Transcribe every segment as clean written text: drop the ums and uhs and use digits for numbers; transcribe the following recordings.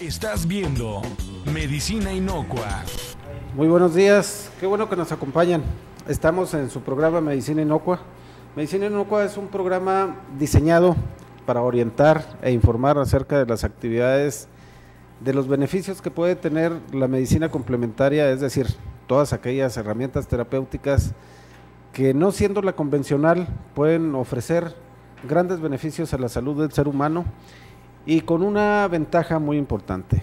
Estás viendo Medicina Inocua. Muy buenos días, qué bueno que nos acompañan. Estamos en su programa Medicina Inocua. Medicina Inocua es un programa diseñado para orientar e informar acerca de las actividades, de los beneficios que puede tener la medicina complementaria, es decir, todas aquellas herramientas terapéuticas que, no siendo la convencional, pueden ofrecer grandes beneficios a la salud del ser humano y con una ventaja muy importante.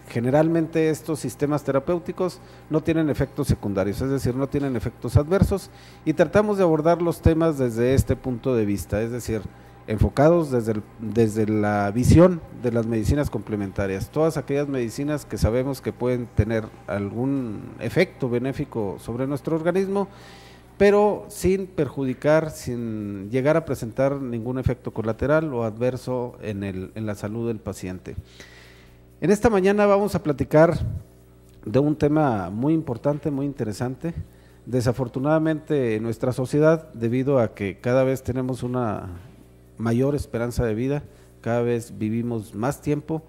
Generalmente estos sistemas terapéuticos no tienen efectos secundarios, es decir, no tienen efectos adversos, y tratamos de abordar los temas desde este punto de vista, es decir, enfocados desde la visión de las medicinas complementarias, todas aquellas medicinas que sabemos que pueden tener algún efecto benéfico sobre nuestro organismo, pero sin perjudicar, sin llegar a presentar ningún efecto colateral o adverso en la salud del paciente. En esta mañana vamos a platicar de un tema muy importante, muy interesante. Desafortunadamente en nuestra sociedad, debido a que cada vez tenemos una mayor esperanza de vida, cada vez vivimos más tiempo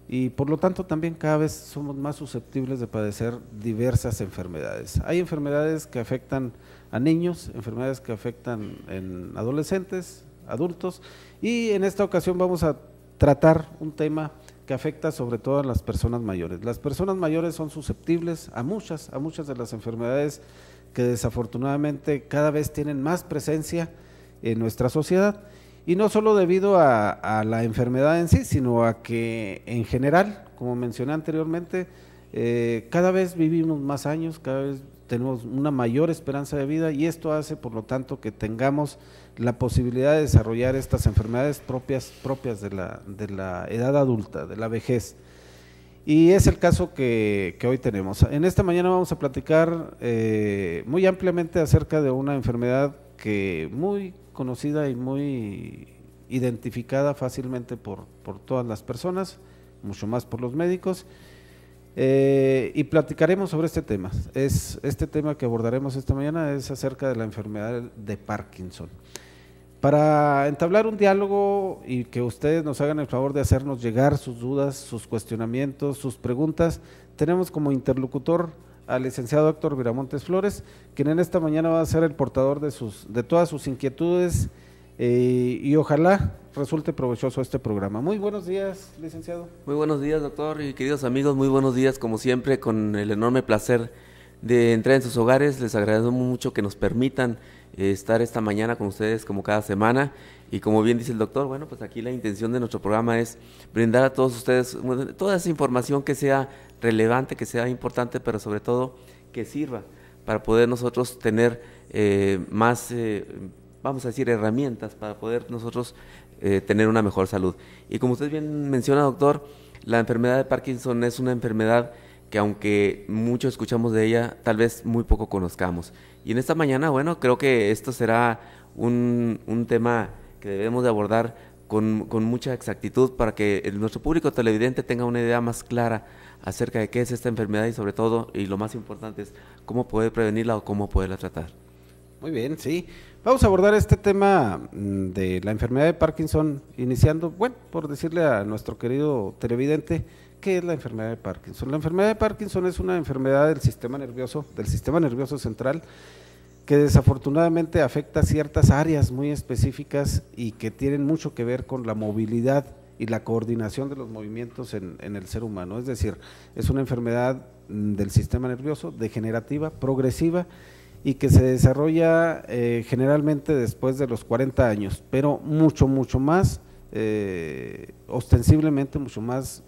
y por lo tanto también cada vez somos más susceptibles de padecer diversas enfermedades. Hay enfermedades que afectan a niños, enfermedades que afectan en adolescentes, adultos, y en esta ocasión vamos a tratar un tema que afecta sobre todo a las personas mayores. Las personas mayores son susceptibles a muchas de las enfermedades que desafortunadamente cada vez tienen más presencia en nuestra sociedad, y no solo debido a la enfermedad en sí, sino a que en general, como mencioné anteriormente, cada vez vivimos más años, cada vez tenemos una mayor esperanza de vida, y esto hace por lo tanto que tengamos la posibilidad de desarrollar estas enfermedades propias de la edad adulta, de la vejez. Y es el caso que hoy tenemos. En esta mañana vamos a platicar muy ampliamente acerca de una enfermedad que muy conocida y muy identificada fácilmente por todas las personas, mucho más por los médicos, y platicaremos sobre este tema. Este tema que abordaremos esta mañana es acerca de la enfermedad de Parkinson. Para entablar un diálogo y que ustedes nos hagan el favor de hacernos llegar sus dudas, sus cuestionamientos, sus preguntas, tenemos como interlocutor al licenciado Héctor Viramontes Flores, quien en esta mañana va a ser el portador de todas sus inquietudes, y ojalá resulte provechoso este programa. Muy buenos días, licenciado. Muy buenos días, doctor, y queridos amigos, muy buenos días, como siempre, con el enorme placer de entrar en sus hogares. Les agradezco mucho que nos permitan estar esta mañana con ustedes como cada semana, y como bien dice el doctor, bueno, pues aquí la intención de nuestro programa es brindar a todos ustedes toda esa información que sea relevante, que sea importante, pero sobre todo que sirva para poder nosotros tener más, vamos a decir, herramientas para poder nosotros tener una mejor salud. Y como usted bien menciona, doctor, la enfermedad de Parkinson es una enfermedad que, aunque mucho escuchamos de ella, tal vez muy poco conozcamos. Y en esta mañana, bueno, creo que esto será un tema que debemos de abordar con mucha exactitud para que nuestro público televidente tenga una idea más clara acerca de qué es esta enfermedad, y sobre todo, y lo más importante, es cómo poder prevenirla o cómo poderla tratar. Muy bien, sí. Vamos a abordar este tema de la enfermedad de Parkinson, iniciando, bueno, por decirle a nuestro querido televidente, ¿qué es la enfermedad de Parkinson? La enfermedad de Parkinson es una enfermedad del sistema nervioso central, que desafortunadamente afecta ciertas áreas muy específicas y que tienen mucho que ver con la movilidad y la coordinación de los movimientos en el ser humano. Es decir, es una enfermedad del sistema nervioso, degenerativa, progresiva, y que se desarrolla generalmente después de los 40 años, pero mucho más, ostensiblemente mucho más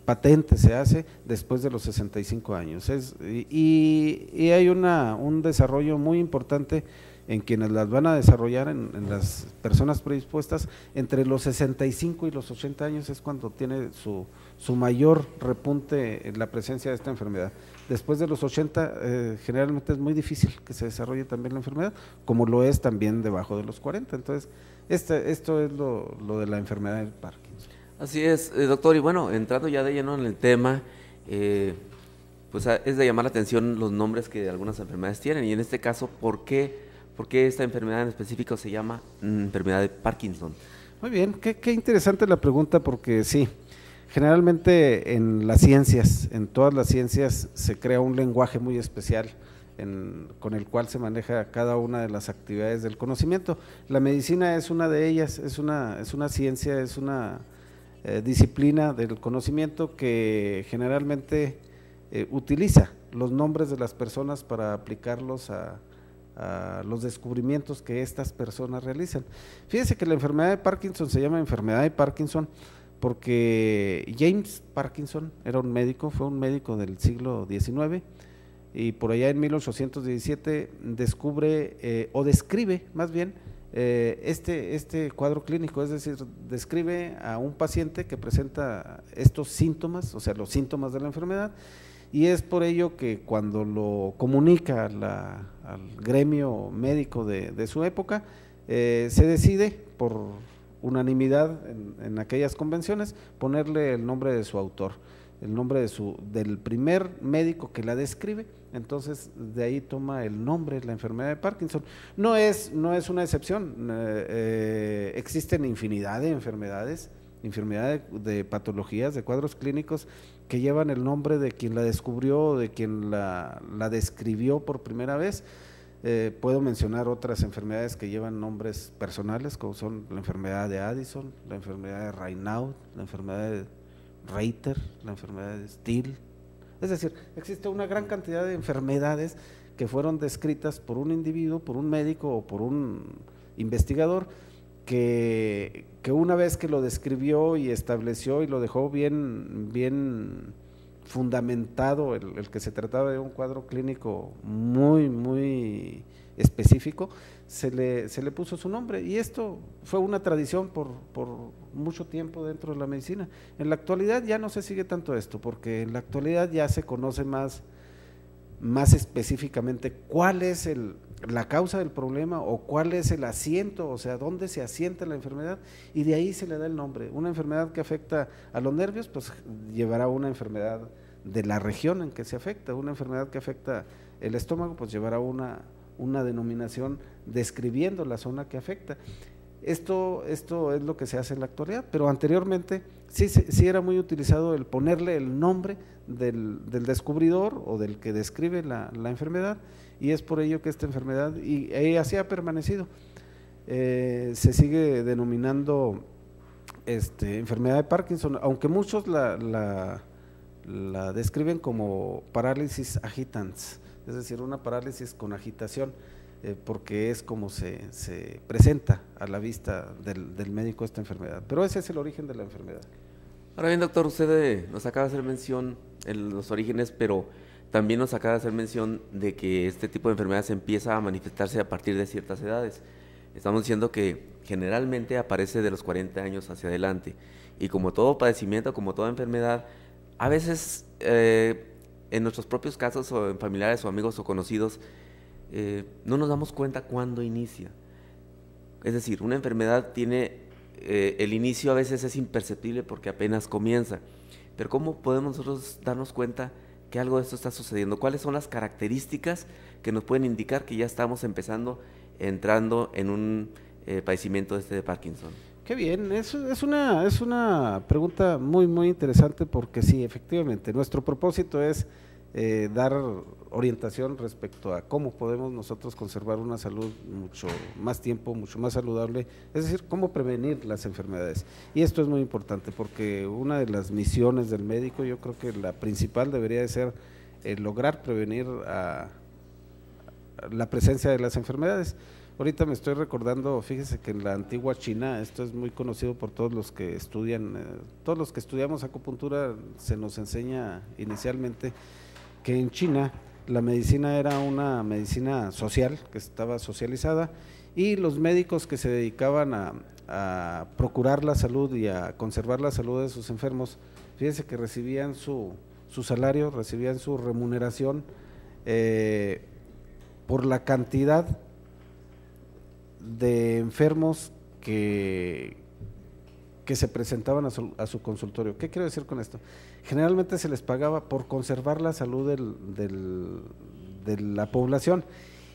patente se hace después de los 65 años. Y hay un desarrollo muy importante en quienes las van a desarrollar, en las personas predispuestas, entre los 65 y los 80 años es cuando tiene su mayor repunte en la presencia de esta enfermedad. Después de los 80 generalmente es muy difícil que se desarrolle también la enfermedad, como lo es también debajo de los 40. Entonces, esto es lo de la enfermedad del Parkinson. Así es, doctor, y bueno, entrando ya de lleno en el tema, pues es de llamar la atención los nombres que algunas enfermedades tienen, y en este caso, ¿por qué esta enfermedad en específico se llama enfermedad de Parkinson? Muy bien, qué interesante la pregunta, porque sí, Generalmente en las ciencias, en todas las ciencias, se crea un lenguaje muy especial con el cual se maneja cada una de las actividades del conocimiento. La medicina es una de ellas, es una ciencia, es una disciplina del conocimiento que generalmente utiliza los nombres de las personas para aplicarlos a los descubrimientos que estas personas realizan. Fíjese que la enfermedad de Parkinson se llama enfermedad de Parkinson porque James Parkinson era un médico, fue un médico del siglo XIX, y por allá en 1817 descubre o describe más bien este cuadro clínico, es decir, describe a un paciente que presenta estos síntomas, o sea, los síntomas de la enfermedad, y es por ello que cuando lo comunica al gremio médico de su época, se decide por unanimidad en aquellas convenciones ponerle el nombre de su autor, el nombre del primer médico que la describe. Entonces de ahí toma el nombre la enfermedad de Parkinson. No es una excepción, existen infinidad de enfermedades, infinidad de patologías, de cuadros clínicos que llevan el nombre de quien la descubrió, de quien la describió por primera vez. Puedo mencionar otras enfermedades que llevan nombres personales, como son la enfermedad de Addison, la enfermedad de Raynaud, la enfermedad de Reiter, la enfermedad de Steele. Es decir, existe una gran cantidad de enfermedades que fueron descritas por un individuo, por un médico o por un investigador que una vez que lo describió y estableció y lo dejó bien fundamentado el que se trataba de un cuadro clínico muy específico, se le puso su nombre, y esto fue una tradición por mucho tiempo dentro de la medicina. En la actualidad ya no se sigue tanto esto, porque en la actualidad ya se conoce más específicamente cuál es la causa del problema o cuál es el asiento, o sea, dónde se asienta la enfermedad, y de ahí se le da el nombre. Una enfermedad que afecta a los nervios, pues llevará una enfermedad de la región en que se afecta. Una enfermedad que afecta el estómago, pues llevará una denominación describiendo la zona que afecta. Esto es lo que se hace en la actualidad, pero anteriormente sí era muy utilizado el ponerle el nombre del descubridor o del que describe la enfermedad, y es por ello que esta enfermedad, y así ha permanecido, se sigue denominando enfermedad de Parkinson, aunque muchos la describen como parálisis agitans, es decir, una parálisis con agitación, porque es como se presenta a la vista del médico esta enfermedad, pero ese es el origen de la enfermedad. Ahora bien, doctor, usted nos acaba de hacer mención en los orígenes, pero también nos acaba de hacer mención de que este tipo de enfermedad se empieza a manifestarse a partir de ciertas edades. Estamos diciendo que generalmente aparece de los 40 años hacia adelante, y como todo padecimiento, como toda enfermedad, a veces en nuestros propios casos o en familiares o amigos o conocidos, no nos damos cuenta cuándo inicia. Es decir, una enfermedad tiene, el inicio a veces es imperceptible porque apenas comienza, pero ¿cómo podemos nosotros darnos cuenta que algo de esto está sucediendo? ¿Cuáles son las características que nos pueden indicar que ya estamos entrando en un padecimiento de Parkinson? Qué bien, es una pregunta muy interesante, porque sí, efectivamente, nuestro propósito es dar orientación respecto a cómo podemos nosotros conservar una salud mucho más tiempo, mucho más saludable, es decir, cómo prevenir las enfermedades. Y esto es muy importante, porque una de las misiones del médico, yo creo que la principal debería de ser lograr prevenir la presencia de las enfermedades. Ahorita me estoy recordando, fíjese que en la antigua China, esto es muy conocido por todos los que estudian, todos los que estudiamos acupuntura, se nos enseña inicialmente que en China la medicina era una medicina social, que estaba socializada, y los médicos que se dedicaban a procurar la salud y a conservar la salud de sus enfermos, fíjense que recibían su salario, recibían su remuneración por la cantidad de enfermos que se presentaban a su consultorio. ¿Qué quiero decir con esto? Generalmente se les pagaba por conservar la salud de la población,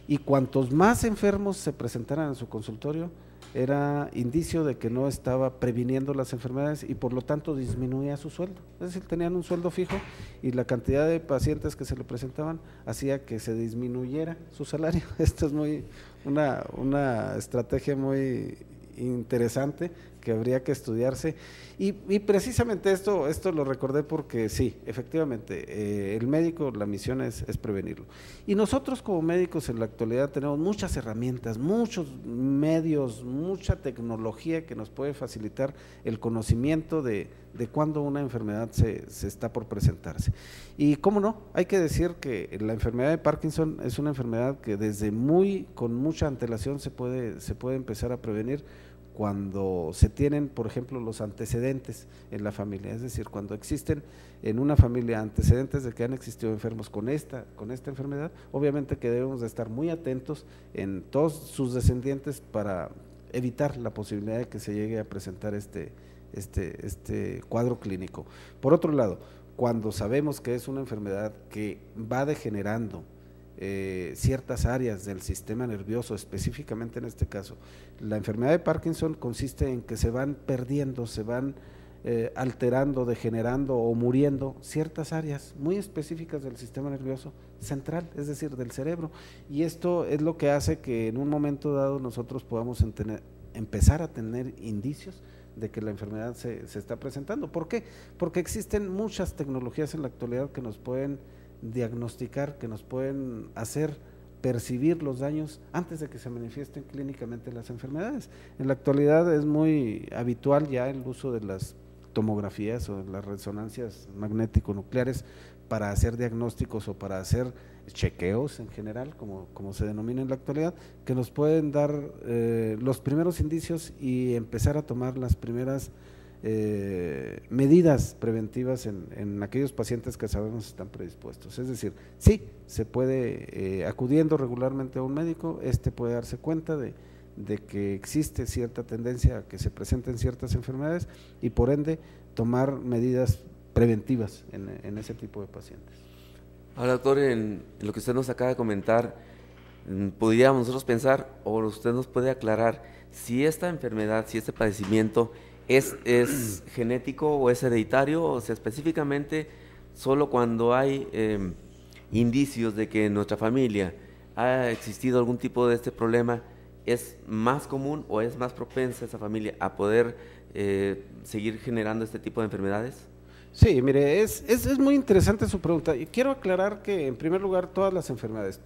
y cuantos más enfermos se presentaran en su consultorio, era indicio de que no estaba previniendo las enfermedades y por lo tanto disminuía su sueldo. Es decir, tenían un sueldo fijo y la cantidad de pacientes que se le presentaban hacía que se disminuyera su salario. Esto es una estrategia muy interesante que habría que estudiarse y precisamente esto lo recordé porque sí, efectivamente, el médico, la misión es prevenirlo, y nosotros como médicos en la actualidad tenemos muchas herramientas, muchos medios, mucha tecnología que nos puede facilitar el conocimiento de cuándo una enfermedad se está por presentarse. Y cómo no, hay que decir que la enfermedad de Parkinson es una enfermedad que con mucha antelación se puede empezar a prevenir cuando se tienen, por ejemplo, los antecedentes en la familia, es decir, cuando existen en una familia antecedentes de que han existido enfermos con esta enfermedad, obviamente que debemos de estar muy atentos en todos sus descendientes para evitar la posibilidad de que se llegue a presentar este cuadro clínico. Por otro lado, cuando sabemos que es una enfermedad que va degenerando ciertas áreas del sistema nervioso, específicamente en este caso, la enfermedad de Parkinson consiste en que se van perdiendo, se van alterando, degenerando o muriendo ciertas áreas muy específicas del sistema nervioso central, es decir, del cerebro, y esto es lo que hace que en un momento dado nosotros podamos empezar a tener indicios de que la enfermedad se está presentando. ¿Por qué? Porque existen muchas tecnologías en la actualidad que nos pueden diagnosticar, que nos pueden hacer percibir los daños antes de que se manifiesten clínicamente las enfermedades. En la actualidad es muy habitual ya el uso de las tomografías o de las resonancias magnético-nucleares para hacer diagnósticos o para hacer chequeos en general, como se denomina en la actualidad, que nos pueden dar los primeros indicios y empezar a tomar las primeras medidas preventivas en aquellos pacientes que sabemos están predispuestos. Es decir, sí, se puede, acudiendo regularmente a un médico, puede darse cuenta de que existe cierta tendencia a que se presenten ciertas enfermedades y por ende tomar medidas preventivas en ese tipo de pacientes. Ahora, doctor, en lo que usted nos acaba de comentar, podríamos nosotros pensar, o usted nos puede aclarar, si esta enfermedad, si este padecimiento ¿es genético o es hereditario? O sea, específicamente solo cuando hay indicios de que en nuestra familia ha existido algún tipo de este problema, ¿es más común o es más propensa esa familia a poder seguir generando este tipo de enfermedades? Sí, mire, es muy interesante su pregunta y quiero aclarar que en primer lugar todas las enfermedades,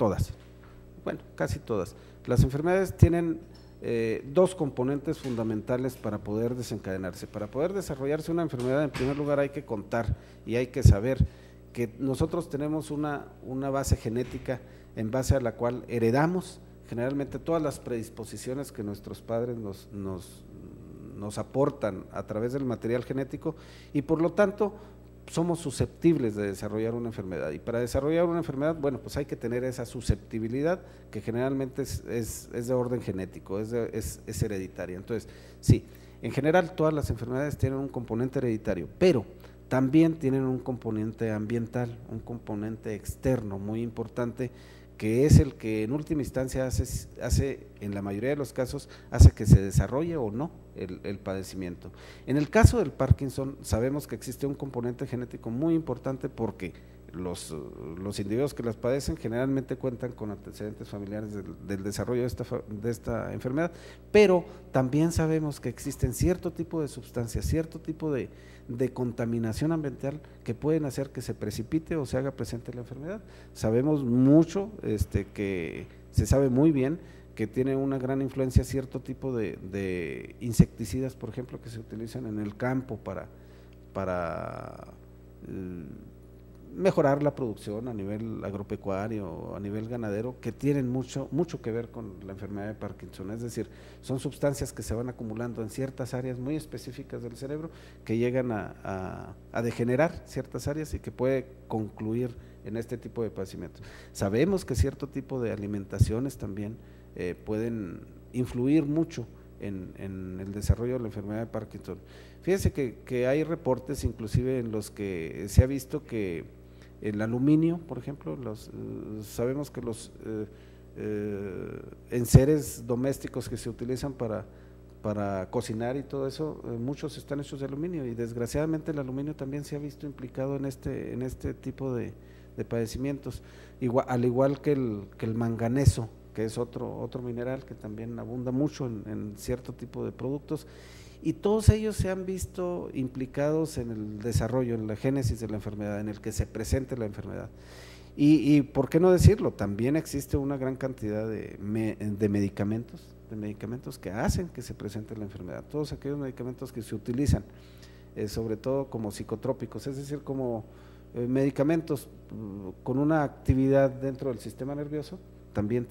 casi todas, las enfermedades tienen dos componentes fundamentales para poder desencadenarse. Para poder desarrollarse una enfermedad, en primer lugar hay que contar y hay que saber que nosotros tenemos una base genética en base a la cual heredamos generalmente todas las predisposiciones que nuestros padres nos aportan a través del material genético y por lo tanto somos susceptibles de desarrollar una enfermedad, y para desarrollar una enfermedad, pues hay que tener esa susceptibilidad que generalmente es de orden genético, es hereditaria. Entonces, sí, en general todas las enfermedades tienen un componente hereditario, pero también tienen un componente ambiental, un componente externo muy importante, que es el que en última instancia hace, en la mayoría de los casos, hace que se desarrolle o no el padecimiento. En el caso del Parkinson sabemos que existe un componente genético muy importante porque los individuos que las padecen generalmente cuentan con antecedentes familiares del desarrollo de esta enfermedad, pero también sabemos que existen cierto tipo de sustancias, cierto tipo de contaminación ambiental que pueden hacer que se precipite o se haga presente la enfermedad. Sabemos mucho, que se sabe muy bien que tiene una gran influencia cierto tipo de insecticidas, por ejemplo, que se utilizan en el campo para mejorar la producción a nivel agropecuario, a nivel ganadero, que tienen mucho que ver con la enfermedad de Parkinson. Es decir, son sustancias que se van acumulando en ciertas áreas muy específicas del cerebro que llegan a degenerar ciertas áreas y que puede concluir en este tipo de padecimientos. Sabemos que cierto tipo de alimentaciones también pueden influir mucho en el desarrollo de la enfermedad de Parkinson. Fíjense que hay reportes inclusive en los que se ha visto que el aluminio, por ejemplo, sabemos que los enseres domésticos que se utilizan para para cocinar y todo eso, muchos están hechos de aluminio y desgraciadamente el aluminio también se ha visto implicado en este tipo de padecimientos, al igual que el manganeso, que es otro mineral que también abunda mucho en cierto tipo de productos, y todos ellos se han visto implicados en el desarrollo, en la génesis de la enfermedad, en el que se presente la enfermedad. Y por qué no decirlo, también existe una gran cantidad de medicamentos que hacen que se presente la enfermedad, todos aquellos medicamentos que se utilizan, sobre todo como psicotrópicos, es decir, como medicamentos con una actividad dentro del sistema nervioso, también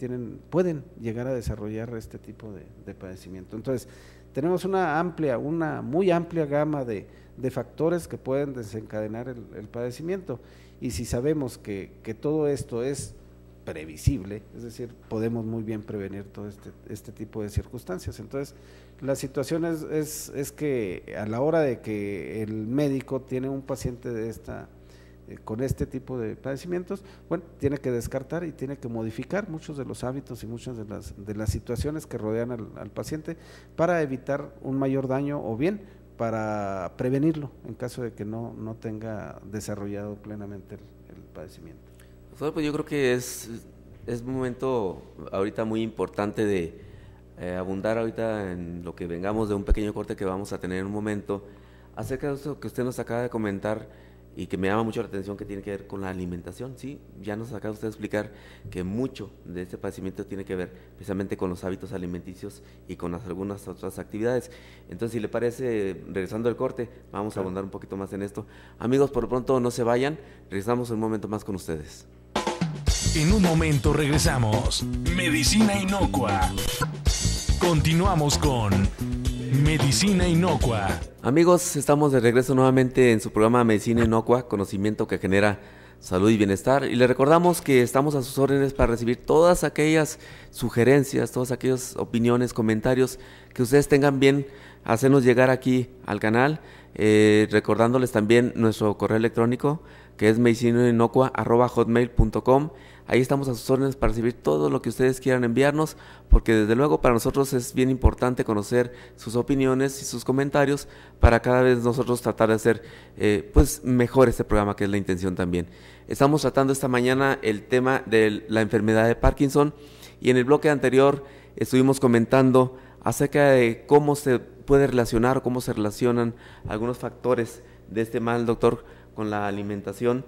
pueden llegar a desarrollar este tipo de padecimiento. Entonces, tenemos una muy amplia gama de factores que pueden desencadenar el padecimiento, y si sabemos que todo esto es previsible, es decir, podemos muy bien prevenir todo este tipo de circunstancias. Entonces, la situación es que a la hora de que el médico tiene un paciente con este tipo de padecimientos, bueno, tiene que descartar y tiene que modificar muchos de los hábitos y muchas de las situaciones que rodean al paciente para evitar un mayor daño, o bien para prevenirlo en caso de que no tenga desarrollado plenamente el padecimiento. Doctor, pues yo creo que es un momento ahorita muy importante de abundar ahorita en lo que vengamos de un pequeño corte que vamos a tener en un momento, acerca de eso que usted nos acaba de comentar y que me llama mucho la atención, que tiene que ver con la alimentación. Sí, ya nos acaba usted de explicar que mucho de este padecimiento tiene que ver precisamente con los hábitos alimenticios y con algunas otras actividades. Entonces, si le parece, regresando al corte, vamos a abundar un poquito más en esto. Amigos, por lo pronto no se vayan, regresamos un momento más con ustedes. En un momento regresamos. Medicina Inocua. Continuamos con Medicina Inocua. Amigos, estamos de regreso nuevamente en su programa Medicina Inocua, conocimiento que genera salud y bienestar. Y les recordamos que estamos a sus órdenes para recibir todas aquellas sugerencias, todas aquellas opiniones, comentarios que ustedes tengan bien hacernos llegar aquí al canal. Recordándoles también nuestro correo electrónico, que es medicinainocua@hotmail.com. Ahí estamos a sus órdenes para recibir todo lo que ustedes quieran enviarnos, porque desde luego para nosotros es bien importante conocer sus opiniones y sus comentarios para cada vez nosotros tratar de hacer pues mejor este programa, que es la intención también. Estamos tratando esta mañana el tema de la enfermedad de Parkinson, y en el bloque anterior estuvimos comentando acerca de cómo se puede relacionar o cómo se relacionan algunos factores de este mal, doctor, con la alimentación.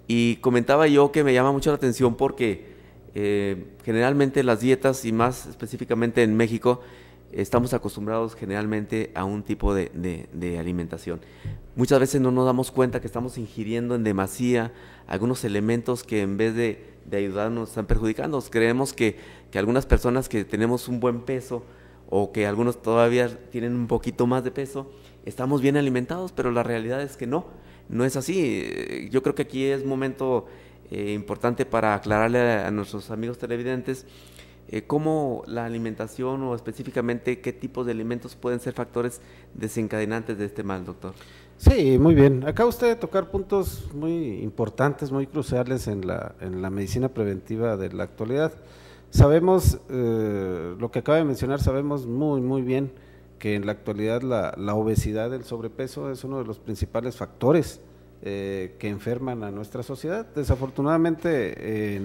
Y comentaba yo que me llama mucho la atención porque generalmente las dietas, y más específicamente en México, estamos acostumbrados generalmente a un tipo de alimentación. Muchas veces no nos damos cuenta que estamos ingiriendo en demasía algunos elementos que en vez de ayudarnos nos están perjudicando. Creemos que algunas personas que tenemos un buen peso, o que algunos todavía tienen un poquito más de peso, estamos bien alimentados, pero la realidad es que no es así. Yo creo que aquí es momento importante para aclararle a nuestros amigos televidentes cómo la alimentación, o específicamente qué tipos de alimentos pueden ser factores desencadenantes de este mal, doctor. Sí, muy bien. Acaba usted de tocar puntos muy importantes, muy cruciales en la medicina preventiva de la actualidad. Sabemos, lo que acaba de mencionar, sabemos muy bien que en la actualidad la obesidad, el sobrepeso, es uno de los principales factores que enferman a nuestra sociedad. Desafortunadamente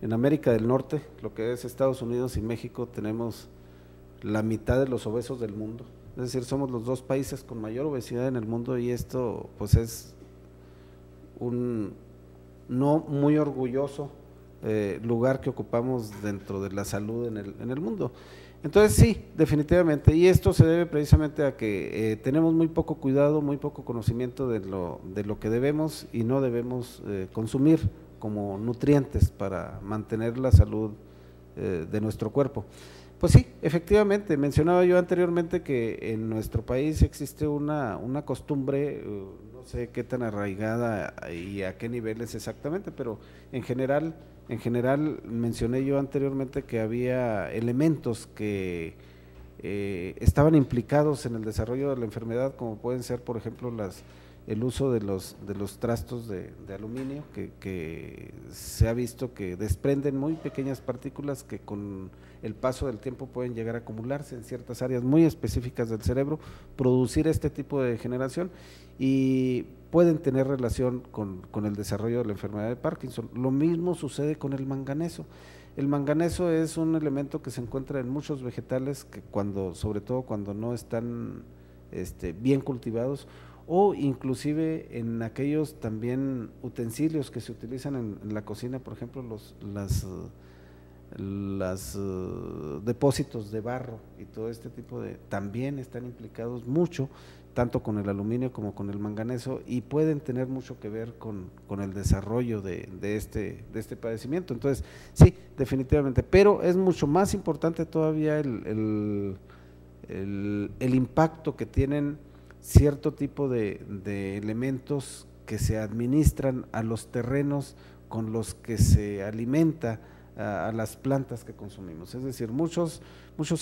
en América del Norte, lo que es Estados Unidos y México, tenemos la mitad de los obesos del mundo. Es decir, somos los dos países con mayor obesidad en el mundo, y esto pues es un no muy orgulloso lugar que ocupamos dentro de la salud en el mundo. Entonces sí, definitivamente, y esto se debe precisamente a que tenemos muy poco cuidado, muy poco conocimiento de lo que debemos y no debemos consumir como nutrientes para mantener la salud de nuestro cuerpo. Pues sí, efectivamente, mencionaba yo anteriormente que en nuestro país existe una costumbre, no sé qué tan arraigada y a qué niveles exactamente, pero en general mencioné yo anteriormente que había elementos que estaban implicados en el desarrollo de la enfermedad, como pueden ser, por ejemplo, el uso de los trastos de aluminio, que se ha visto que desprenden muy pequeñas partículas que con el paso del tiempo pueden llegar a acumularse en ciertas áreas muy específicas del cerebro, producir este tipo de degeneración y pueden tener relación con el desarrollo de la enfermedad de Parkinson. Lo mismo sucede con el manganeso. El manganeso es un elemento que se encuentra en muchos vegetales que sobre todo cuando no están bien cultivados, o inclusive en aquellos también utensilios que se utilizan en la cocina, por ejemplo las depósitos de barro y todo este tipo también están implicados mucho, tanto con el aluminio como con el manganeso, y pueden tener mucho que ver con el desarrollo de este padecimiento. Entonces, sí, definitivamente, pero es mucho más importante todavía el impacto que tienen cierto tipo de elementos que se administran a los terrenos con los que se alimenta a las plantas que consumimos. Es decir, muchos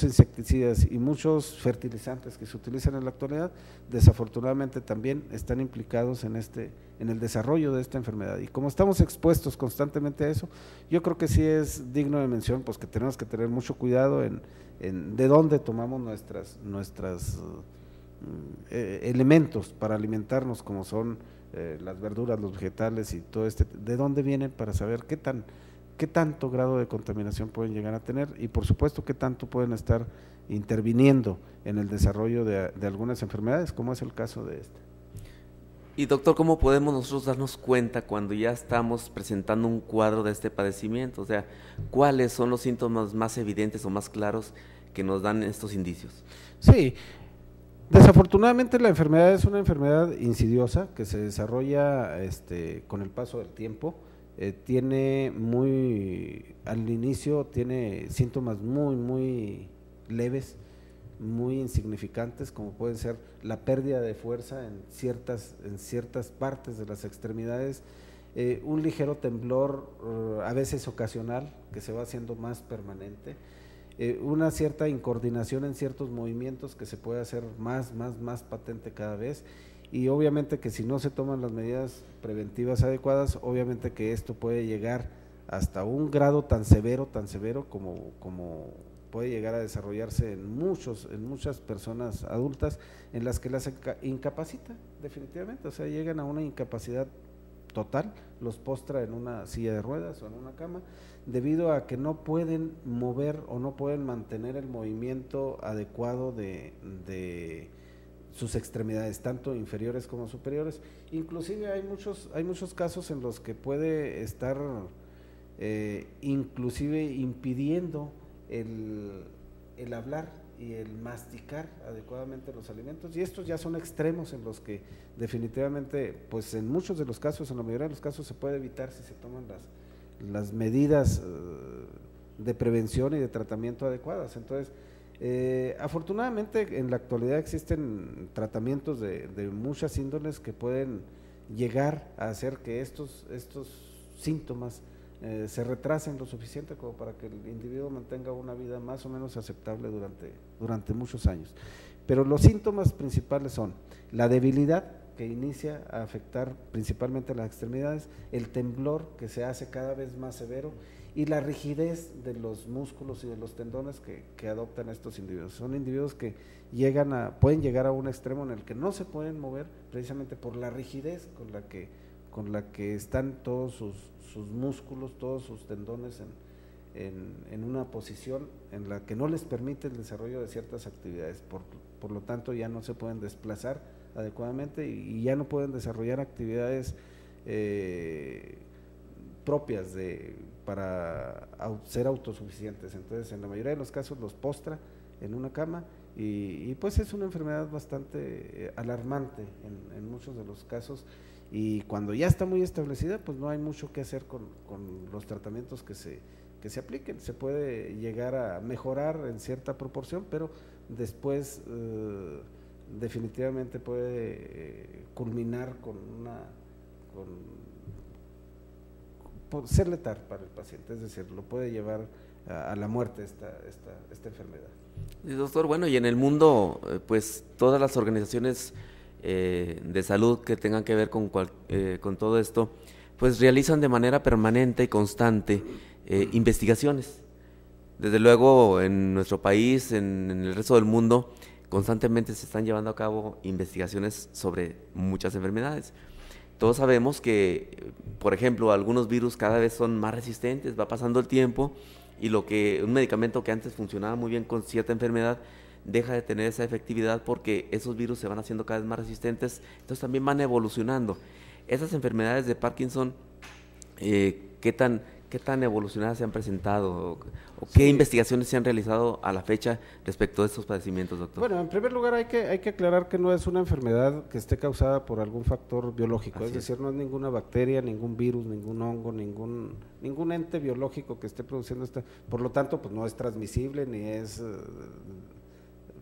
insecticidas y muchos fertilizantes que se utilizan en la actualidad, desafortunadamente también están implicados en el desarrollo de esta enfermedad. Y como estamos expuestos constantemente a eso, yo creo que sí es digno de mención, pues que tenemos que tener mucho cuidado en de dónde tomamos nuestras elementos para alimentarnos, como son las verduras, los vegetales y todo de dónde vienen, para saber qué tanto grado de contaminación pueden llegar a tener y por supuesto qué tanto pueden estar interviniendo en el desarrollo de algunas enfermedades, como es el caso de esta. Y doctor, ¿cómo podemos nosotros darnos cuenta cuando ya estamos presentando un cuadro de este padecimiento? O sea, ¿cuáles son los síntomas más evidentes o más claros que nos dan estos indicios? Sí, desafortunadamente la enfermedad es una enfermedad insidiosa que se desarrolla con el paso del tiempo. Al inicio tiene síntomas muy leves, muy insignificantes, como pueden ser la pérdida de fuerza en ciertas partes de las extremidades, un ligero temblor, a veces ocasional, que se va haciendo más permanente, una cierta incoordinación en ciertos movimientos que se puede hacer más patente cada vez. Y obviamente que si no se toman las medidas preventivas adecuadas, obviamente que esto puede llegar hasta un grado tan severo como puede llegar a desarrollarse en muchas personas adultas, en las que las incapacita definitivamente, o sea, llegan a una incapacidad total, los postra en una silla de ruedas o en una cama, debido a que no pueden mover o no pueden mantener el movimiento adecuado de sus extremidades, tanto inferiores como superiores. Inclusive hay muchos casos en los que puede estar inclusive impidiendo el hablar y el masticar adecuadamente los alimentos, y estos ya son extremos en los que definitivamente, pues en muchos de los casos, en la mayoría de los casos se puede evitar si se toman las medidas de prevención y de tratamiento adecuadas. Entonces, afortunadamente en la actualidad existen tratamientos de muchas índoles que pueden llegar a hacer que estos síntomas se retrasen lo suficiente como para que el individuo mantenga una vida más o menos aceptable durante muchos años. Pero los síntomas principales son la debilidad, que inicia a afectar principalmente las extremidades, el temblor, que se hace cada vez más severo, y la rigidez de los músculos y de los tendones que adoptan estos individuos. Son individuos que pueden llegar a un extremo en el que no se pueden mover, precisamente por la rigidez con la que están todos sus músculos, todos sus tendones en una posición en la que no les permite el desarrollo de ciertas actividades. Por lo tanto, ya no se pueden desplazar adecuadamente y ya no pueden desarrollar actividades propias para ser autosuficientes. Entonces, en la mayoría de los casos los postra en una cama y pues es una enfermedad bastante alarmante en muchos de los casos, y cuando ya está muy establecida, pues no hay mucho que hacer con los tratamientos que se apliquen. Se puede llegar a mejorar en cierta proporción, pero después definitivamente puede culminar por ser letal para el paciente, es decir, lo puede llevar a la muerte esta enfermedad. Sí, doctor, bueno, y en el mundo, pues todas las organizaciones de salud que tengan que ver con todo esto, pues realizan de manera permanente y constante investigaciones. Desde luego en nuestro país, en el resto del mundo, constantemente se están llevando a cabo investigaciones sobre muchas enfermedades. Todos sabemos que, por ejemplo, algunos virus cada vez son más resistentes, va pasando el tiempo y un medicamento que antes funcionaba muy bien con cierta enfermedad deja de tener esa efectividad porque esos virus se van haciendo cada vez más resistentes, entonces también van evolucionando. Esas enfermedades de Parkinson, ¿qué tan evolucionadas se han presentado o qué investigaciones se han realizado a la fecha respecto de estos padecimientos, doctor? Bueno, en primer lugar hay que aclarar que no es una enfermedad que esté causada por algún factor biológico, es decir, no es ninguna bacteria, ningún virus, ningún hongo, ningún ente biológico que esté produciendo por lo tanto, pues no es transmisible ni es,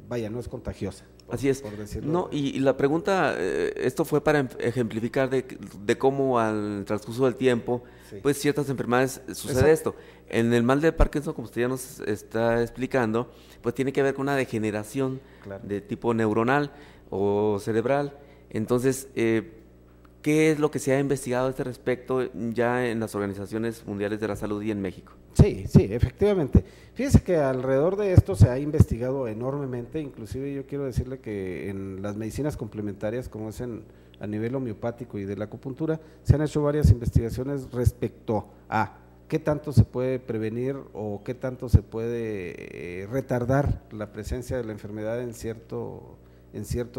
no es contagiosa. Así es. Por decirlo. No, y la pregunta, esto fue para ejemplificar de cómo al transcurso del tiempo, sí, pues ciertas enfermedades sucede. Exacto. Esto. En el mal de Parkinson, como usted ya nos está explicando, pues tiene que ver con una degeneración, claro, de tipo neuronal o cerebral. Entonces, ¿qué es lo que se ha investigado a este respecto ya en las organizaciones mundiales de la salud y en México? Sí, efectivamente. Fíjese que alrededor de esto se ha investigado enormemente, inclusive yo quiero decirle que en las medicinas complementarias, como es a nivel homeopático y de la acupuntura, se han hecho varias investigaciones respecto a qué tanto se puede prevenir o qué tanto se puede retardar la presencia de la enfermedad en cierto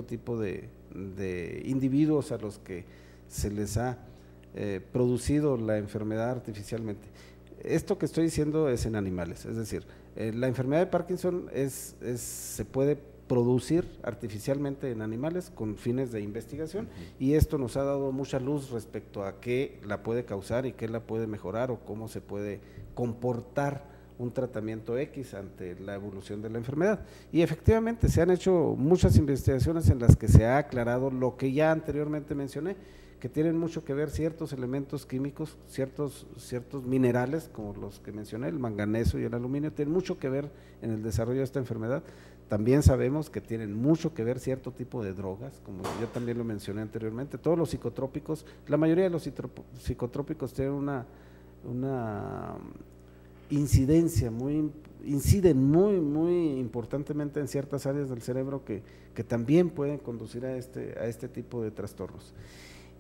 tipo de individuos a los que se les ha producido la enfermedad artificialmente. Esto que estoy diciendo es en animales, es decir, la enfermedad de Parkinson se puede producir artificialmente en animales con fines de investigación, y esto nos ha dado mucha luz respecto a qué la puede causar y qué la puede mejorar o cómo se puede comportar un tratamiento X ante la evolución de la enfermedad. Y efectivamente se han hecho muchas investigaciones en las que se ha aclarado lo que ya anteriormente mencioné, que tienen mucho que ver ciertos elementos químicos, ciertos minerales, como los que mencioné, el manganeso y el aluminio, tienen mucho que ver en el desarrollo de esta enfermedad. También sabemos que tienen mucho que ver cierto tipo de drogas, como yo también lo mencioné anteriormente. Todos los psicotrópicos, la mayoría de los psicotrópicos tienen una incidencia inciden muy importantemente en ciertas áreas del cerebro que también pueden conducir a este tipo de trastornos.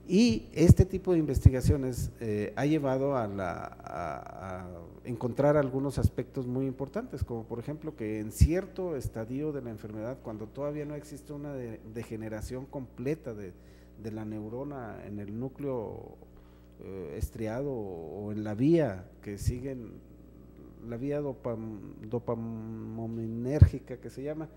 Y este tipo de investigaciones ha llevado a encontrar algunos aspectos muy importantes, como por ejemplo que en cierto estadio de la enfermedad, cuando todavía no existe una degeneración completa de la neurona en el núcleo estriado o en la vía que siguen, la vía dopaminérgica que se llama,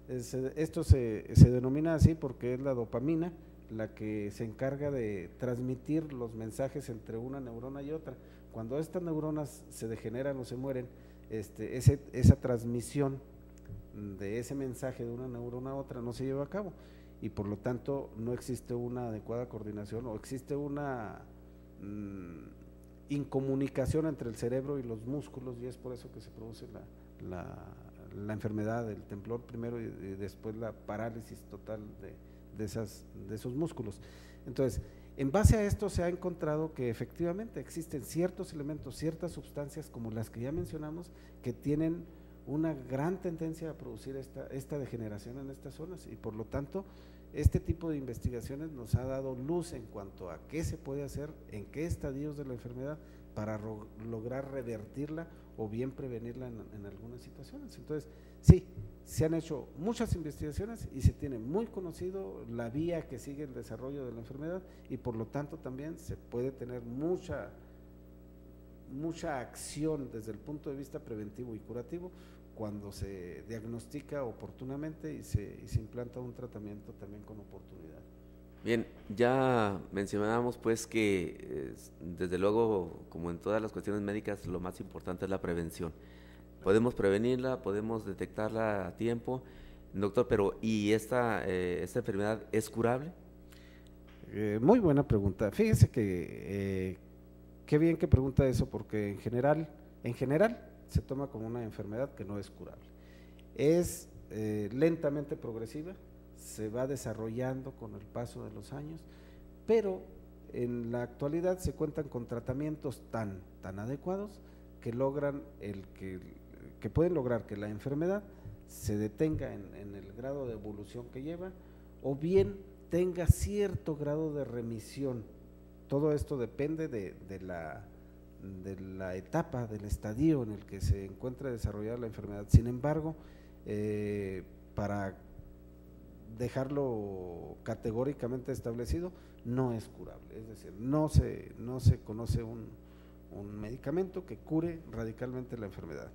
esto se denomina así porque es la dopamina la que se encarga de transmitir los mensajes entre una neurona y otra. Cuando estas neuronas se degeneran o se mueren, esa transmisión de ese mensaje de una neurona a otra no se lleva a cabo, y por lo tanto no existe una adecuada coordinación o existe una incomunicación entre el cerebro y los músculos, y es por eso que se produce la enfermedad del temblor primero y después la parálisis total de esos músculos. Entonces, en base a esto se ha encontrado que efectivamente existen ciertos elementos, ciertas sustancias como las que ya mencionamos, que tienen una gran tendencia a producir esta degeneración en estas zonas, y por lo tanto este tipo de investigaciones nos ha dado luz en cuanto a qué se puede hacer, en qué estadios de la enfermedad para lograr revertirla o bien prevenirla en algunas situaciones. Entonces, sí, se han hecho muchas investigaciones y se tiene muy conocido la vía que sigue el desarrollo de la enfermedad, y por lo tanto también se puede tener mucha acción desde el punto de vista preventivo y curativo cuando se diagnostica oportunamente y se implanta un tratamiento también con oportunidad. Bien, ya mencionábamos pues que desde luego, como en todas las cuestiones médicas, lo más importante es la prevención. Podemos prevenirla, podemos detectarla a tiempo, doctor, pero ¿y esta enfermedad es curable? Muy buena pregunta. Fíjese que qué bien que pregunta eso, porque en general se toma como una enfermedad que no es curable. Es lentamente progresiva, se va desarrollando con el paso de los años, pero en la actualidad se cuentan con tratamientos tan adecuados que logran que pueden lograr que la enfermedad se detenga en el grado de evolución que lleva, o bien tenga cierto grado de remisión. Todo esto depende de la etapa, del estadio en el que se encuentra desarrollada la enfermedad. Sin embargo, para dejarlo categóricamente establecido, no es curable, es decir, no se conoce un medicamento que cure radicalmente la enfermedad.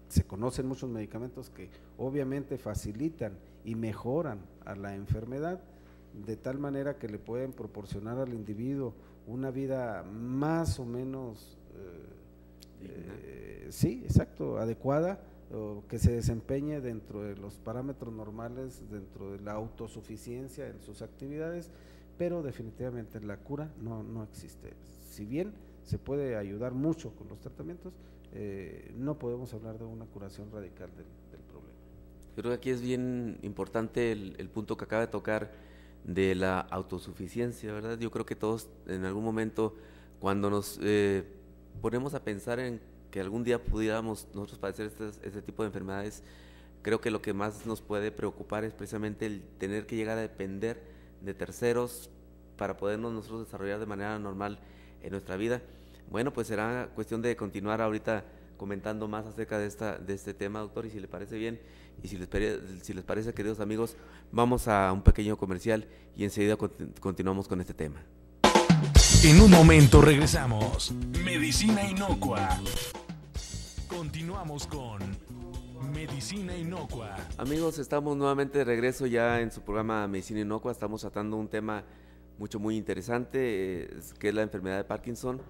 Se conocen muchos medicamentos que obviamente facilitan y mejoran a la enfermedad de tal manera que le pueden proporcionar al individuo una vida más o menos sí, exacto, adecuada, o que se desempeñe dentro de los parámetros normales, dentro de la autosuficiencia en sus actividades, pero definitivamente la cura no existe. Si bien se puede ayudar mucho con los tratamientos, no podemos hablar de una curación radical del problema. Creo que aquí es bien importante el punto que acaba de tocar de la autosuficiencia, ¿verdad? Yo creo que todos en algún momento, cuando nos ponemos a pensar en que algún día pudiéramos nosotros padecer este tipo de enfermedades, creo que lo que más nos puede preocupar es precisamente el tener que llegar a depender de terceros para podernos nosotros desarrollar de manera normal en nuestra vida. Bueno, pues será cuestión de continuar ahorita comentando más acerca de este tema, doctor, y si le parece bien, y si les parece, queridos amigos, vamos a un pequeño comercial y enseguida continuamos con este tema. En un momento regresamos. Medicina Inocua. Continuamos con Medicina Inocua. Amigos, estamos nuevamente de regreso ya en su programa Medicina Inocua. Estamos tratando un tema muy interesante, que es la enfermedad de Parkinson.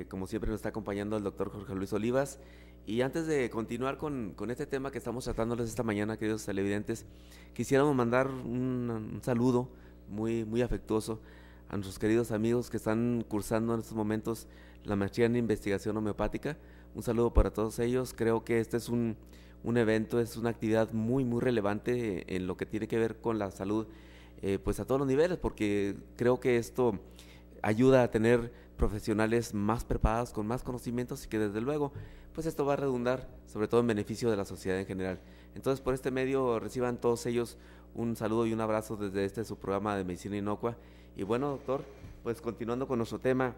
Como siempre nos está acompañando el doctor Jorge Luis Olivas. Y antes de continuar con este tema que estamos tratándoles esta mañana, queridos televidentes, quisiéramos mandar un saludo muy afectuoso a nuestros queridos amigos que están cursando en estos momentos la maestría en investigación homeopática. Un saludo para todos ellos. Creo que este es un evento, es una actividad muy relevante en lo que tiene que ver con la salud, pues a todos los niveles, porque creo que esto ayuda a tener profesionales más preparados, con más conocimientos, y que desde luego pues esto va a redundar sobre todo en beneficio de la sociedad en general. Entonces, por este medio reciban todos ellos un saludo y un abrazo desde su programa de Medicina Inocua. Y bueno, doctor, pues continuando con nuestro tema,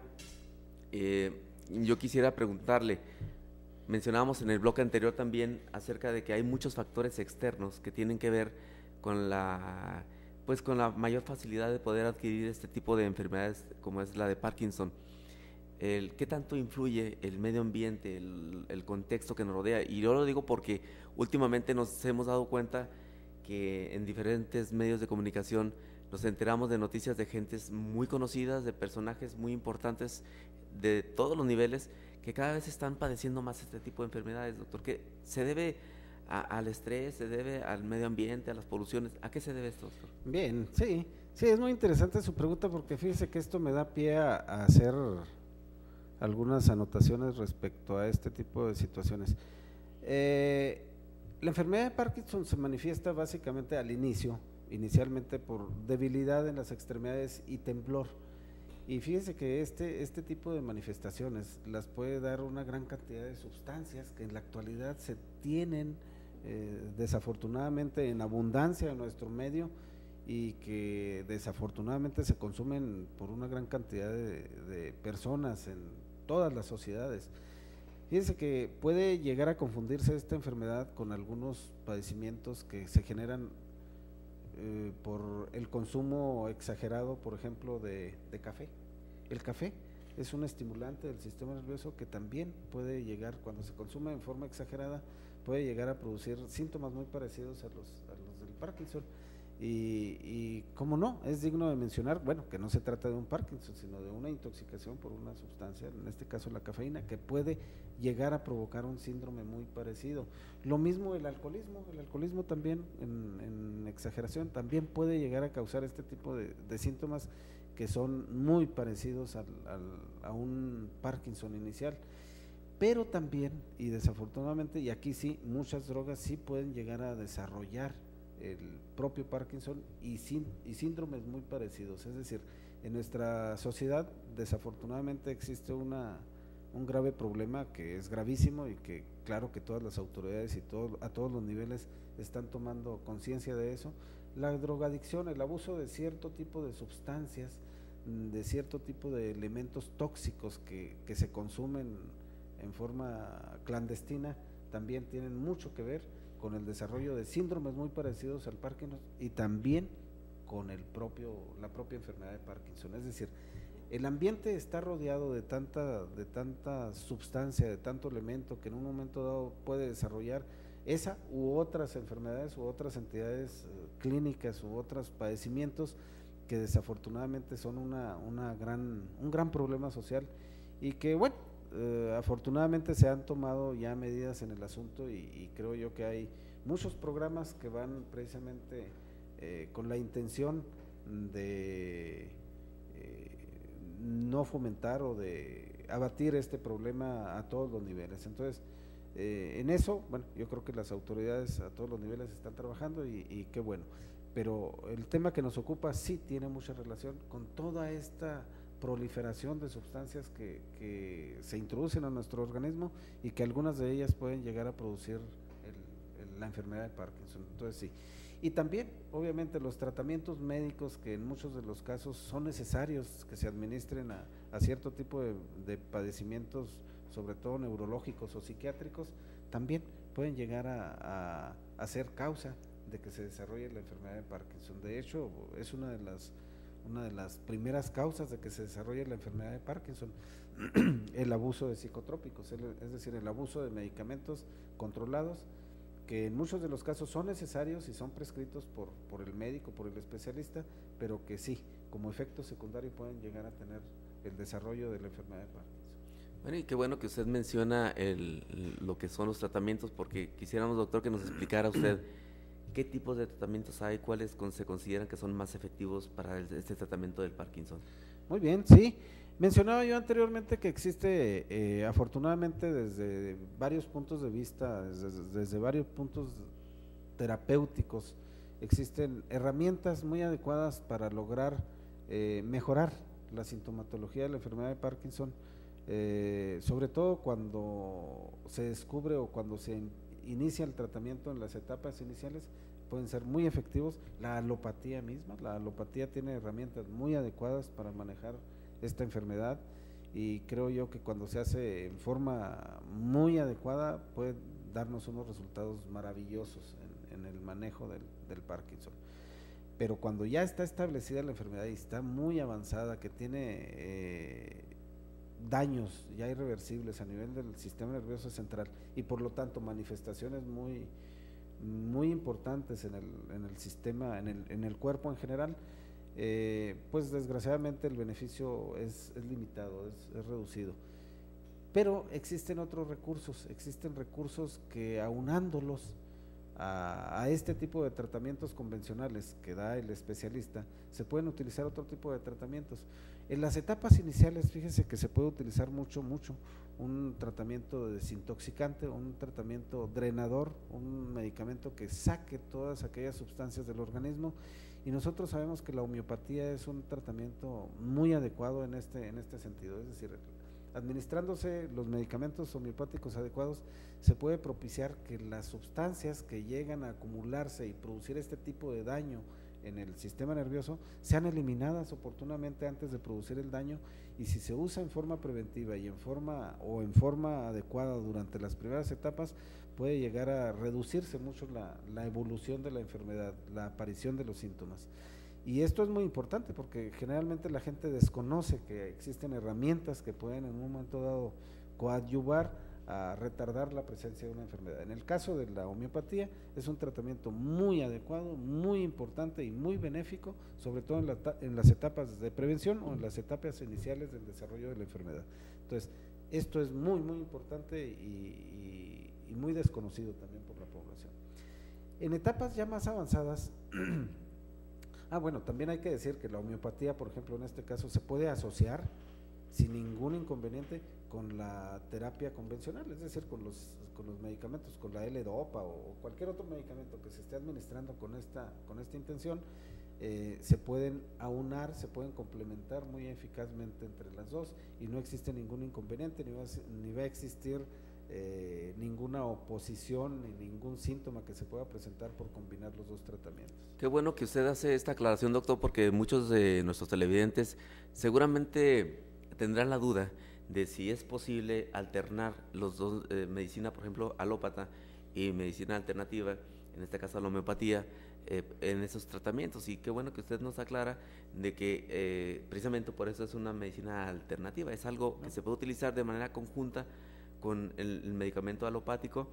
yo quisiera preguntarle, mencionábamos en el bloque anterior también acerca de que hay muchos factores externos que tienen que ver con la mayor facilidad de poder adquirir este tipo de enfermedades como es la de Parkinson. ¿Qué tanto influye el medio ambiente, el contexto que nos rodea? Y yo lo digo porque últimamente nos hemos dado cuenta que en diferentes medios de comunicación nos enteramos de noticias de gentes muy conocidas, de personajes muy importantes de todos los niveles, que cada vez están padeciendo más este tipo de enfermedades, doctor. ¿Qué se debe al estrés, se debe al medio ambiente, a las poluciones? ¿A qué se debe esto, doctor? Bien, sí, es muy interesante su pregunta, porque fíjese que esto me da pie a hacer algunas anotaciones respecto a este tipo de situaciones. La enfermedad de Parkinson se manifiesta básicamente inicialmente por debilidad en las extremidades y temblor. Y fíjese que este tipo de manifestaciones las puede dar una gran cantidad de sustancias que en la actualidad se tienen desafortunadamente en abundancia en nuestro medio, y que desafortunadamente se consumen por una gran cantidad de personas en todas las sociedades. Fíjense que puede llegar a confundirse esta enfermedad con algunos padecimientos que se generan por el consumo exagerado, por ejemplo, de café. El café es un estimulante del sistema nervioso que también puede llegar, cuando se consume en forma exagerada, puede llegar a producir síntomas muy parecidos a los del Parkinson. Y cómo no, es digno de mencionar, bueno, que no se trata de un Parkinson, sino de una intoxicación por una sustancia, en este caso la cafeína, que puede llegar a provocar un síndrome muy parecido. Lo mismo el alcoholismo también en exageración también puede llegar a causar este tipo de síntomas que son muy parecidos a un Parkinson inicial. pero también, y desafortunadamente, y aquí sí, muchas drogas sí pueden llegar a desarrollar el propio Parkinson y síndromes muy parecidos. Es decir, en nuestra sociedad desafortunadamente existe un grave problema que es gravísimo y que claro que todas las autoridades y a todos los niveles están tomando conciencia de eso: la drogadicción, el abuso de cierto tipo de sustancias, de cierto tipo de elementos tóxicos que se consumen en forma clandestina, también tienen mucho que ver con el desarrollo de síndromes muy parecidos al Parkinson y también con la propia enfermedad de Parkinson. Es decir, el ambiente está rodeado de tanta sustancia, de tanto elemento que en un momento dado puede desarrollar esa u otras enfermedades u otras entidades clínicas u otros padecimientos que desafortunadamente son un gran problema social y que bueno, afortunadamente se han tomado ya medidas en el asunto y creo yo que hay muchos programas que van precisamente con la intención de no fomentar o de abatir este problema a todos los niveles. Entonces, en eso, bueno, yo creo que las autoridades a todos los niveles están trabajando y qué bueno, pero el tema que nos ocupa sí tiene mucha relación con toda esta proliferación de sustancias que se introducen a nuestro organismo y que algunas de ellas pueden llegar a producir la enfermedad de Parkinson. Entonces sí, y también obviamente los tratamientos médicos que en muchos de los casos son necesarios que se administren a cierto tipo de padecimientos, sobre todo neurológicos o psiquiátricos, también pueden llegar a ser causa de que se desarrolle la enfermedad de Parkinson. De hecho, es una de las primeras causas de que se desarrolle la enfermedad de Parkinson, el abuso de psicotrópicos, es decir, el abuso de medicamentos controlados, que en muchos de los casos son necesarios y son prescritos por el médico, por el especialista, pero que sí, como efecto secundario pueden llegar a tener el desarrollo de la enfermedad de Parkinson. Bueno, y qué bueno que usted menciona lo que son los tratamientos, porque quisiéramos, doctor, que nos explicara usted qué tipos de tratamientos hay, cuáles se consideran que son más efectivos para este tratamiento del Parkinson. Muy bien, sí. Mencionaba yo anteriormente que existe, afortunadamente, desde varios puntos de vista, desde varios puntos terapéuticos, existen herramientas muy adecuadas para lograr mejorar la sintomatología de la enfermedad de Parkinson, sobre todo cuando se descubre o cuando se inicia el tratamiento en las etapas iniciales, pueden ser muy efectivos. La alopatía misma, la alopatía tiene herramientas muy adecuadas para manejar esta enfermedad y creo yo que cuando se hace en forma muy adecuada puede darnos unos resultados maravillosos en el manejo del Parkinson. Pero cuando ya está establecida la enfermedad y está muy avanzada, que tiene daños ya irreversibles a nivel del sistema nervioso central y por lo tanto manifestaciones muy importantes en el sistema, en el cuerpo en general, pues desgraciadamente el beneficio es limitado, es reducido. Pero existen otros recursos, existen recursos que aunándolos a este tipo de tratamientos convencionales que da el especialista, se pueden utilizar otro tipo de tratamientos. En las etapas iniciales, fíjese que se puede utilizar mucho un tratamiento desintoxicante, un tratamiento drenador, un medicamento que saque todas aquellas sustancias del organismo, y nosotros sabemos que la homeopatía es un tratamiento muy adecuado en este sentido, es decir, administrándose los medicamentos homeopáticos adecuados, se puede propiciar que las sustancias que llegan a acumularse y producir este tipo de daño en el sistema nervioso sean eliminadas oportunamente antes de producir el daño, y si se usa en forma preventiva y en forma adecuada durante las primeras etapas, puede llegar a reducirse mucho la evolución de la enfermedad, la aparición de los síntomas. Y esto es muy importante porque generalmente la gente desconoce que existen herramientas que pueden en un momento dado coadyuvar a retardar la presencia de una enfermedad. En el caso de la homeopatía es un tratamiento muy adecuado, muy importante y muy benéfico, sobre todo en las etapas de prevención o en las etapas iniciales del desarrollo de la enfermedad. Entonces, esto es muy importante y muy desconocido también por la población. En etapas ya más avanzadas, bueno, también hay que decir que la homeopatía, por ejemplo, en este caso se puede asociar sin ningún inconveniente con la terapia convencional, es decir, con los medicamentos, con la L-Dopa o cualquier otro medicamento que se esté administrando con esta intención. Se pueden aunar, se pueden complementar muy eficazmente entre las dos y no existe ningún inconveniente, ni va a existir ninguna oposición ni ningún síntoma que se pueda presentar por combinar los dos tratamientos. Qué bueno que usted hace esta aclaración, doctor, porque muchos de nuestros televidentes seguramente tendrán la duda de si es posible alternar los dos, medicina, por ejemplo, alópata y medicina alternativa, en este caso la homeopatía, en esos tratamientos. Y qué bueno que usted nos aclara de que precisamente por eso es una medicina alternativa, es algo que se puede utilizar de manera conjunta con el medicamento alopático,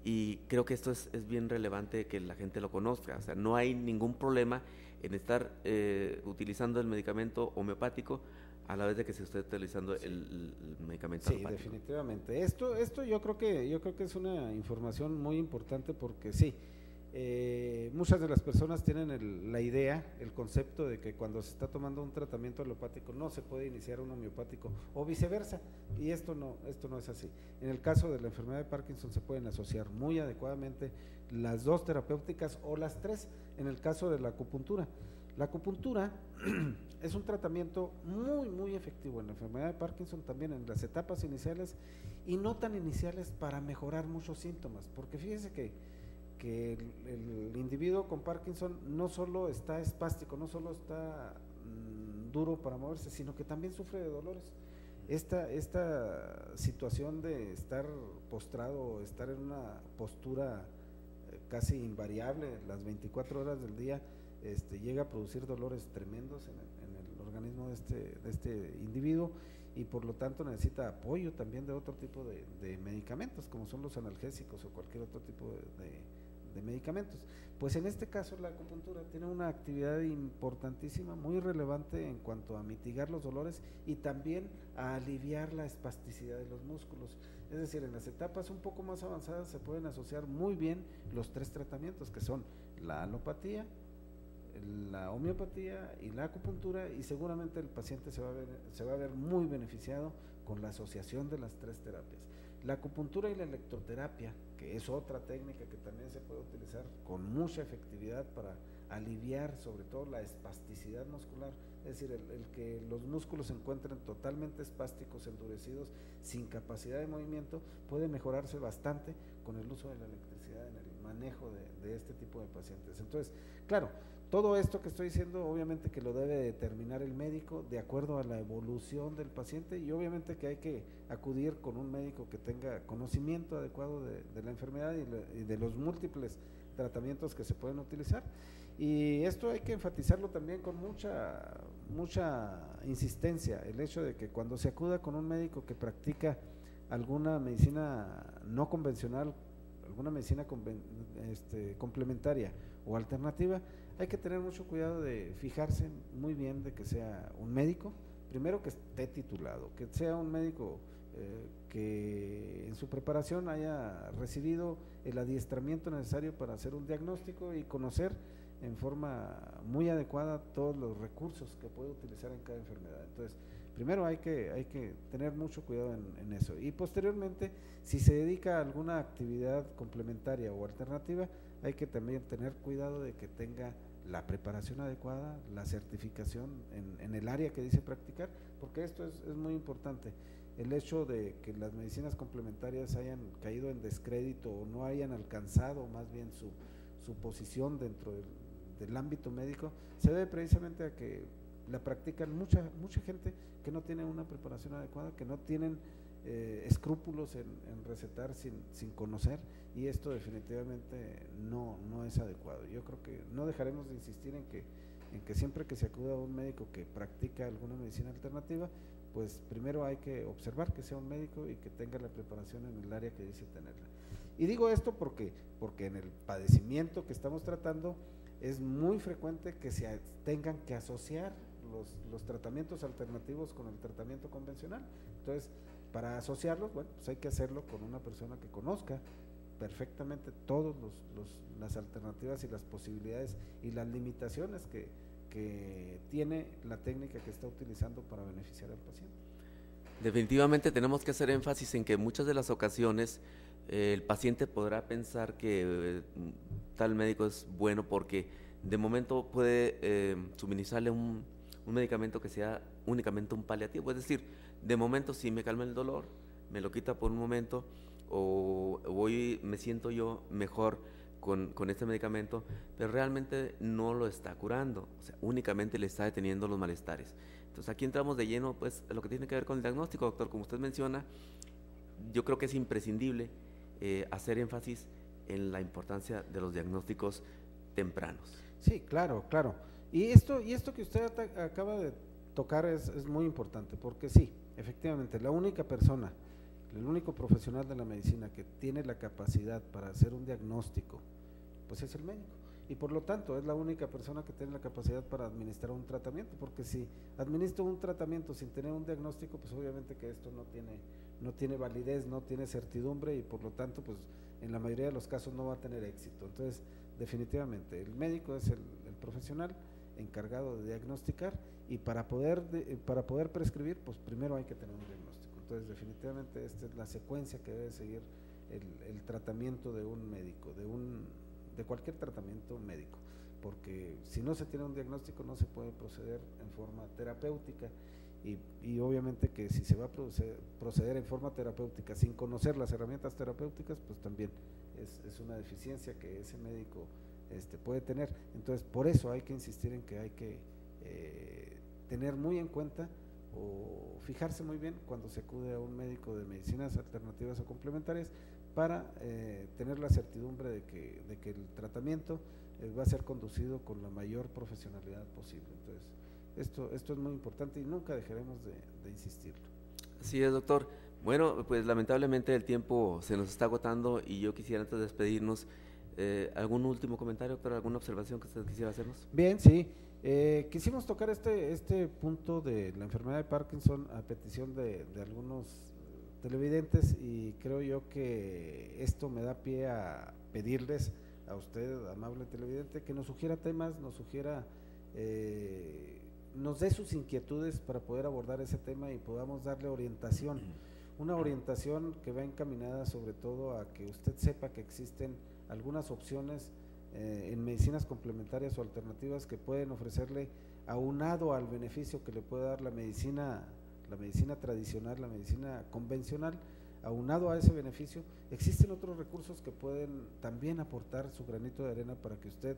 y creo que esto es bien relevante que la gente lo conozca. O sea, no hay ningún problema en estar utilizando el medicamento homeopático a la vez de que se esté utilizando el medicamento alopático. Sí, definitivamente. Esto yo creo que es una información muy importante, porque sí, muchas de las personas tienen la idea, el concepto de que cuando se está tomando un tratamiento alopático no se puede iniciar un homeopático o viceversa, y esto no es así. En el caso de la enfermedad de Parkinson se pueden asociar muy adecuadamente las dos terapéuticas o las tres. En el caso de la acupuntura es un tratamiento muy efectivo en la enfermedad de Parkinson, también en las etapas iniciales y no tan iniciales, para mejorar muchos síntomas, porque fíjese que el individuo con Parkinson no solo está espástico, no solo está duro para moverse, sino que también sufre de dolores. Esta situación de estar postrado, estar en una postura casi invariable las 24 horas del día, llega a producir dolores tremendos en el organismo de este individuo, y por lo tanto necesita apoyo también de otro tipo de medicamentos, como son los analgésicos o cualquier otro tipo de medicamentos. Pues en este caso la acupuntura tiene una actividad importantísima, muy relevante en cuanto a mitigar los dolores y también a aliviar la espasticidad de los músculos. Es decir, en las etapas un poco más avanzadas se pueden asociar muy bien los tres tratamientos, que son la alopatía, la homeopatía y la acupuntura, y seguramente el paciente se va a ver muy beneficiado con la asociación de las tres terapias. La acupuntura y la electroterapia, que es otra técnica que también se puede utilizar con mucha efectividad para aliviar sobre todo la espasticidad muscular, es decir, el que los músculos se encuentren totalmente espásticos, endurecidos, sin capacidad de movimiento, puede mejorarse bastante con el uso de la electricidad en el manejo de este tipo de pacientes. Entonces, claro, todo esto que estoy diciendo obviamente que lo debe determinar el médico de acuerdo a la evolución del paciente, y obviamente que hay que acudir con un médico que tenga conocimiento adecuado de la enfermedad y de los múltiples tratamientos que se pueden utilizar. Y esto hay que enfatizarlo también con mucha insistencia, el hecho de que cuando se acuda con un médico que practica alguna medicina no convencional, alguna medicina complementaria o alternativa, hay que tener mucho cuidado de fijarse muy bien de que sea un médico, primero que esté titulado, que sea un médico que en su preparación haya recibido el adiestramiento necesario para hacer un diagnóstico y conocer en forma muy adecuada todos los recursos que puede utilizar en cada enfermedad. Entonces, primero hay que tener mucho cuidado en eso, y posteriormente, si se dedica a alguna actividad complementaria o alternativa, hay que también tener cuidado de que tenga la preparación adecuada, la certificación en el área que dice practicar, porque esto es muy importante. El hecho de que las medicinas complementarias hayan caído en descrédito o no hayan alcanzado más bien su posición dentro del ámbito médico, se debe precisamente a que la practican mucha gente que no tiene una preparación adecuada, que no tienen escrúpulos en recetar sin conocer, y esto definitivamente no es adecuado. Yo creo que no dejaremos de insistir en que siempre que se acuda a un médico que practica alguna medicina alternativa, pues primero hay que observar que sea un médico y que tenga la preparación en el área que dice tenerla. Y digo esto porque en el padecimiento que estamos tratando es muy frecuente que se tengan que asociar los tratamientos alternativos con el tratamiento convencional. Entonces, para asociarlos, bueno, pues hay que hacerlo con una persona que conozca perfectamente todas las alternativas y las posibilidades y las limitaciones que tiene la técnica que está utilizando para beneficiar al paciente. Definitivamente tenemos que hacer énfasis en que muchas de las ocasiones el paciente podrá pensar que tal médico es bueno porque de momento puede suministrarle un medicamento que sea únicamente un paliativo, es decir, de momento si me calma el dolor, me lo quita por un momento o hoy me siento yo mejor con este medicamento, pero realmente no lo está curando, o sea, únicamente le está deteniendo los malestares. Entonces aquí entramos de lleno pues a lo que tiene que ver con el diagnóstico, doctor. Como usted menciona, yo creo que es imprescindible hacer énfasis en la importancia de los diagnósticos tempranos. Sí, claro, claro. Y esto que usted acaba de tocar es muy importante, porque sí, efectivamente, la única persona, el único profesional de la medicina que tiene la capacidad para hacer un diagnóstico, pues es el médico. Y por lo tanto es la única persona que tiene la capacidad para administrar un tratamiento, porque si administro un tratamiento sin tener un diagnóstico, pues obviamente que esto no tiene validez, no tiene certidumbre y por lo tanto pues en la mayoría de los casos no va a tener éxito. Entonces definitivamente el médico es el profesional encargado de diagnosticar y para poder prescribir, pues primero hay que tener un diagnóstico. Entonces definitivamente esta es la secuencia que debe seguir el tratamiento de un médico, de cualquier tratamiento médico, porque si no se tiene un diagnóstico no se puede proceder en forma terapéutica y obviamente que si se va a proceder en forma terapéutica sin conocer las herramientas terapéuticas, pues también es una deficiencia que ese médico puede tener. Entonces por eso hay que insistir en que hay que tener muy en cuenta o fijarse muy bien cuando se acude a un médico de medicinas alternativas o complementarias para tener la certidumbre de que el tratamiento va a ser conducido con la mayor profesionalidad posible. Entonces, esto es muy importante y nunca dejaremos de insistirlo. Así es, doctor. Bueno, pues lamentablemente el tiempo se nos está agotando y yo quisiera antes de despedirnos, ¿algún último comentario, doctor? ¿Alguna observación que usted quisiera hacernos? Bien, sí. Quisimos tocar este punto de la enfermedad de Parkinson a petición de algunos televidentes y creo yo que esto me da pie a pedirles a usted, amable televidente, que nos sugiera temas, nos dé sus inquietudes para poder abordar ese tema y podamos darle orientación, una orientación que va encaminada sobre todo a que usted sepa que existen algunas opciones en medicinas complementarias o alternativas que pueden ofrecerle, aunado al beneficio que le puede dar la medicina tradicional, la medicina convencional, aunado a ese beneficio, existen otros recursos que pueden también aportar su granito de arena para que usted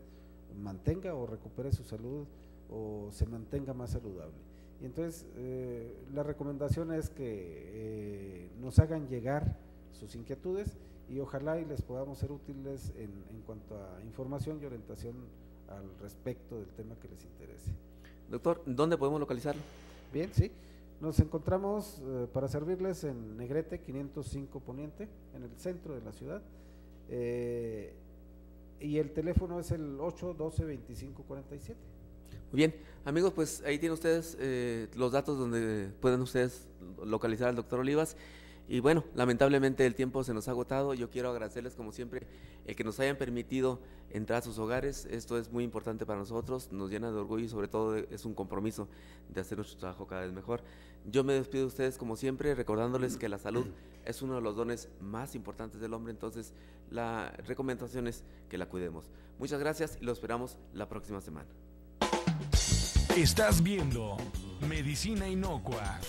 mantenga o recupere su salud o se mantenga más saludable. Y entonces la recomendación es que nos hagan llegar sus inquietudes y ojalá y les podamos ser útiles en cuanto a información y orientación al respecto del tema que les interese. Doctor, ¿dónde podemos localizarlo? Bien, sí. Nos encontramos para servirles en Negrete 505 Poniente, en el centro de la ciudad, y el teléfono es el 812-2547. Muy bien, amigos, pues ahí tienen ustedes los datos donde pueden ustedes localizar al doctor Olivas. Y bueno, lamentablemente el tiempo se nos ha agotado. Yo quiero agradecerles como siempre el que nos hayan permitido entrar a sus hogares. Esto es muy importante para nosotros, nos llena de orgullo y sobre todo es un compromiso de hacer nuestro trabajo cada vez mejor. Yo me despido de ustedes como siempre recordándoles que la salud es uno de los dones más importantes del hombre, entonces la recomendación es que la cuidemos. Muchas gracias y lo esperamos la próxima semana. Estás viendo Medicina Inocua.